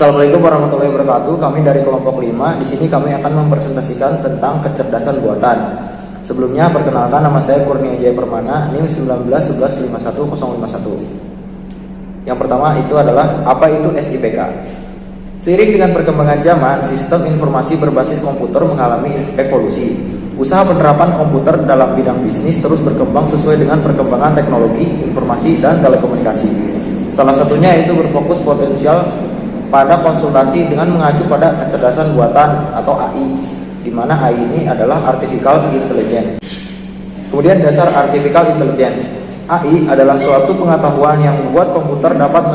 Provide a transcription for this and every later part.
Assalamualaikum warahmatullahi wabarakatuh. Kami dari kelompok 5. Di sini kami akan mempresentasikan tentang kecerdasan buatan. Sebelumnya perkenalkan, nama saya Kurnia Jaya Permana, NIM 1911510151. Yang pertama itu adalah apa itu SIPK. Seiring dengan perkembangan zaman, sistem informasi berbasis komputer mengalami evolusi. Usaha penerapan komputer dalam bidang bisnis terus berkembang sesuai dengan perkembangan teknologi, informasi, dan telekomunikasi. Salah satunya yaitu berfokus potensial pada konsultasi dengan mengacu pada kecerdasan buatan atau AI, di mana AI ini adalah Artificial Intelligence. Kemudian dasar Artificial Intelligence. AI adalah suatu pengetahuan yang membuat komputer dapat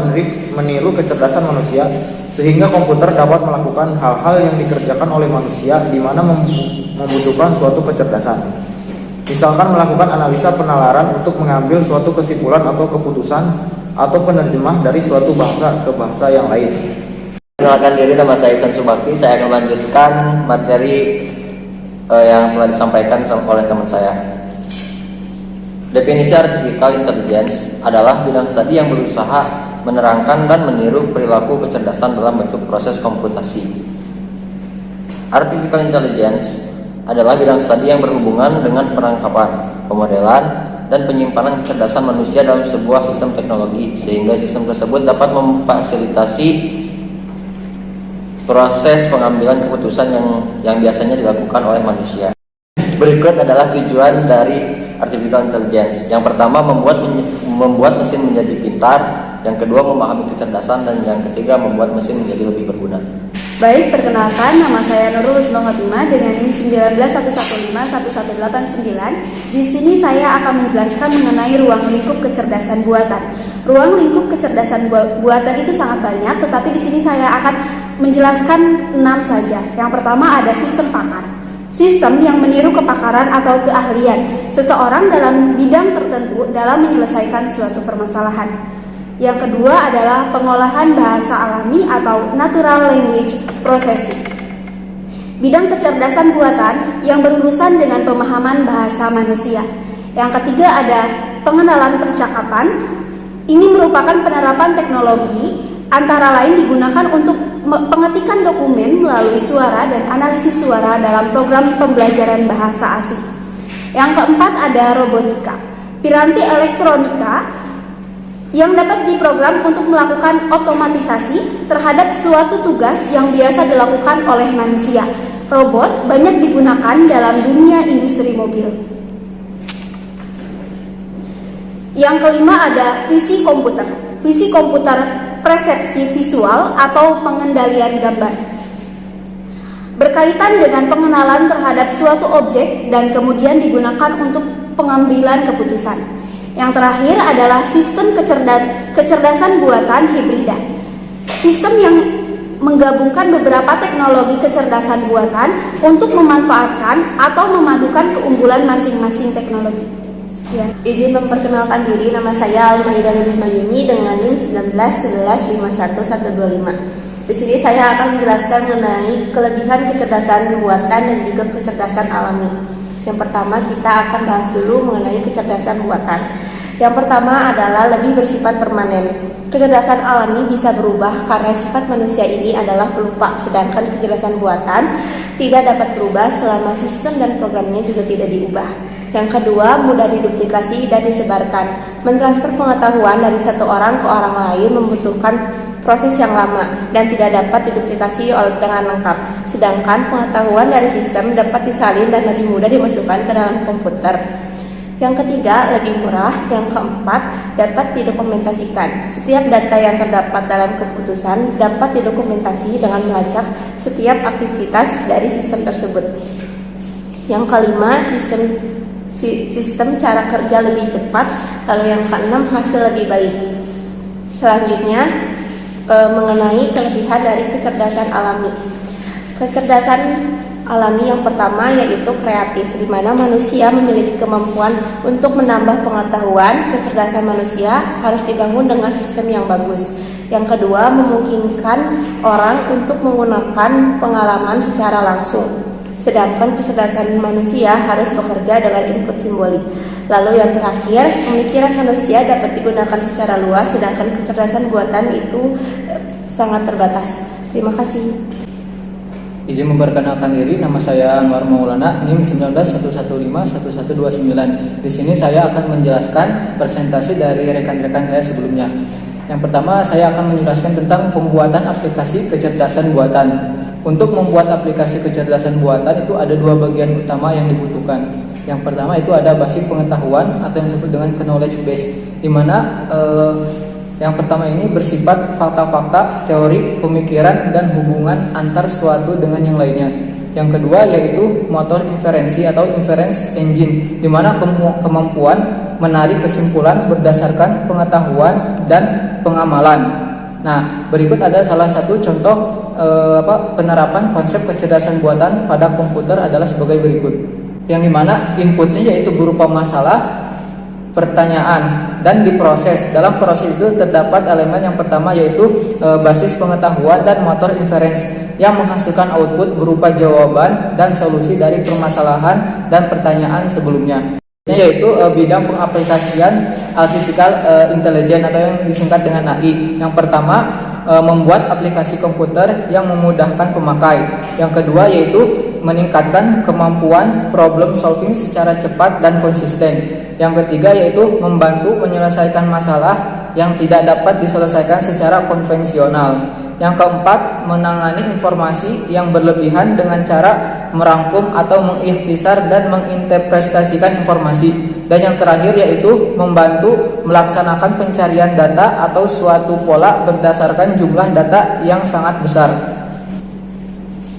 meniru kecerdasan manusia, sehingga komputer dapat melakukan hal-hal yang dikerjakan oleh manusia di mana membutuhkan suatu kecerdasan. Misalkan melakukan analisa penalaran untuk mengambil suatu kesimpulan atau keputusan atau penerjemah dari suatu bahasa ke bahasa yang lain. Perkenalkan diri, nama saya Iksan Subakti. Saya akan melanjutkan materi yang telah disampaikan oleh teman saya. Definisi Artificial Intelligence adalah bidang studi yang berusaha menerangkan dan meniru perilaku kecerdasan dalam bentuk proses komputasi. Artificial Intelligence adalah bidang studi yang berhubungan dengan penangkapan, pemodelan, dan penyimpanan kecerdasan manusia dalam sebuah sistem teknologi, sehingga sistem tersebut dapat memfasilitasi proses pengambilan keputusan yang biasanya dilakukan oleh manusia. Berikut adalah tujuan dari Artificial Intelligence. Yang pertama, membuat mesin menjadi pintar. Yang kedua, memahami kecerdasan. Dan yang ketiga, membuat mesin menjadi lebih berguna. Baik, perkenalkan, nama saya Nurul Husnul Khotimah dengan NIM 1911511189. Di sini saya akan menjelaskan mengenai ruang lingkup kecerdasan buatan. Ruang lingkup kecerdasan buatan itu sangat banyak, tetapi di sini saya akan menjelaskan 6 saja. Yang pertama ada sistem pakar. Sistem yang meniru kepakaran atau keahlian seseorang dalam bidang tertentu dalam menyelesaikan suatu permasalahan. Yang kedua adalah pengolahan bahasa alami atau natural language processing. Bidang kecerdasan buatan yang berurusan dengan pemahaman bahasa manusia. Yang ketiga ada pengenalan percakapan. Ini merupakan penerapan teknologi antara lain digunakan untuk pengetikan dokumen melalui suara dan analisis suara dalam program pembelajaran bahasa asing. Yang keempat ada robotika. Piranti elektronika yang dapat diprogram untuk melakukan otomatisasi terhadap suatu tugas yang biasa dilakukan oleh manusia. Robot banyak digunakan dalam dunia industri mobil. Yang kelima ada visi komputer. Visi komputer persepsi visual atau pengendalian gambar. Berkaitan dengan pengenalan terhadap suatu objek dan kemudian digunakan untuk pengambilan keputusan. Yang terakhir adalah sistem kecerdasan buatan hibrida. Sistem yang menggabungkan beberapa teknologi kecerdasan buatan untuk memanfaatkan atau memadukan keunggulan masing-masing teknologi. Sekian. Izin memperkenalkan diri, nama saya Almaida Nurul Mayumi dengan NIM 1911511125. Di sini saya akan menjelaskan mengenai kelebihan kecerdasan buatan dan juga kecerdasan alami. Yang pertama kita akan bahas dulu mengenai kecerdasan buatan. Yang pertama adalah lebih bersifat permanen. Kecerdasan alami bisa berubah karena sifat manusia ini adalah pelupa, sedangkan kecerdasan buatan tidak dapat berubah selama sistem dan programnya juga tidak diubah. Yang kedua, mudah diduplikasi dan disebarkan. Mentransfer pengetahuan dari satu orang ke orang lain membutuhkan proses yang lama dan tidak dapat diduplikasi dengan lengkap. Sedangkan pengetahuan dari sistem dapat disalin dan lebih mudah dimasukkan ke dalam komputer. Yang ketiga, lebih murah. Yang keempat, dapat didokumentasikan. Setiap data yang terdapat dalam keputusan dapat didokumentasi dengan melacak setiap aktivitas dari sistem tersebut. Yang kelima, sistem cara kerja lebih cepat. Lalu yang keenam, hasil lebih baik. Selanjutnya mengenai kelebihan dari kecerdasan alami. Kecerdasan alami yang pertama yaitu kreatif, di mana manusia memiliki kemampuan untuk menambah pengetahuan. Kecerdasan manusia harus dibangun dengan sistem yang bagus. Yang kedua, memungkinkan orang untuk menggunakan pengalaman secara langsung. Sedangkan kecerdasan manusia harus bekerja dengan input simbolik. Lalu yang terakhir, pemikiran manusia dapat digunakan secara luas, sedangkan kecerdasan buatan itu sangat terbatas. Terima kasih. Izin memperkenalkan diri, nama saya Anwar Maulana, NIM 1911151129. Di sini saya akan menjelaskan presentasi dari rekan-rekan saya sebelumnya. Yang pertama, saya akan menjelaskan tentang pembuatan aplikasi kecerdasan buatan. Untuk membuat aplikasi kecerdasan buatan itu ada dua bagian utama yang dibutuhkan. Yang pertama itu ada basis pengetahuan atau yang disebut dengan knowledge base, di mana yang pertama ini bersifat fakta-fakta, teori, pemikiran, dan hubungan antar suatu dengan yang lainnya. Yang kedua yaitu motor inferensi atau inference engine, di mana kemampuan menarik kesimpulan berdasarkan pengetahuan dan pengamalan. Nah, berikut ada salah satu contoh penerapan konsep kecerdasan buatan pada komputer adalah sebagai berikut. Yang dimana inputnya yaitu berupa masalah, pertanyaan, dan diproses. Dalam proses itu terdapat elemen yang pertama yaitu basis pengetahuan dan motor inference yang menghasilkan output berupa jawaban dan solusi dari permasalahan dan pertanyaan sebelumnya, yaitu bidang pengaplikasian artificial intelligence atau yang disingkat dengan AI. Yang pertama membuat aplikasi komputer yang memudahkan pemakai. Yang kedua yaitu meningkatkan kemampuan problem solving secara cepat dan konsisten. Yang ketiga yaitu membantu menyelesaikan masalah yang tidak dapat diselesaikan secara konvensional. Yang keempat, menangani informasi yang berlebihan dengan cara merangkum atau mengikhtisar dan menginterpretasikan informasi. Dan yang terakhir yaitu membantu melaksanakan pencarian data atau suatu pola berdasarkan jumlah data yang sangat besar.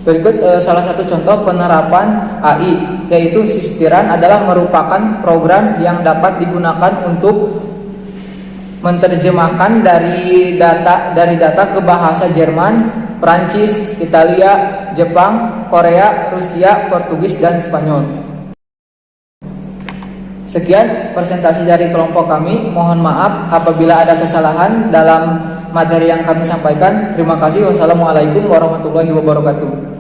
Berikut salah satu contoh penerapan AI, yaitu Sistiran adalah merupakan program yang dapat digunakan untuk menerjemahkan dari data ke bahasa Jerman, Prancis, Italia, Jepang, Korea, Rusia, Portugis, dan Spanyol. Sekian presentasi dari kelompok kami. Mohon maaf apabila ada kesalahan dalam materi yang kami sampaikan. Terima kasih. Wassalamualaikum warahmatullahi wabarakatuh.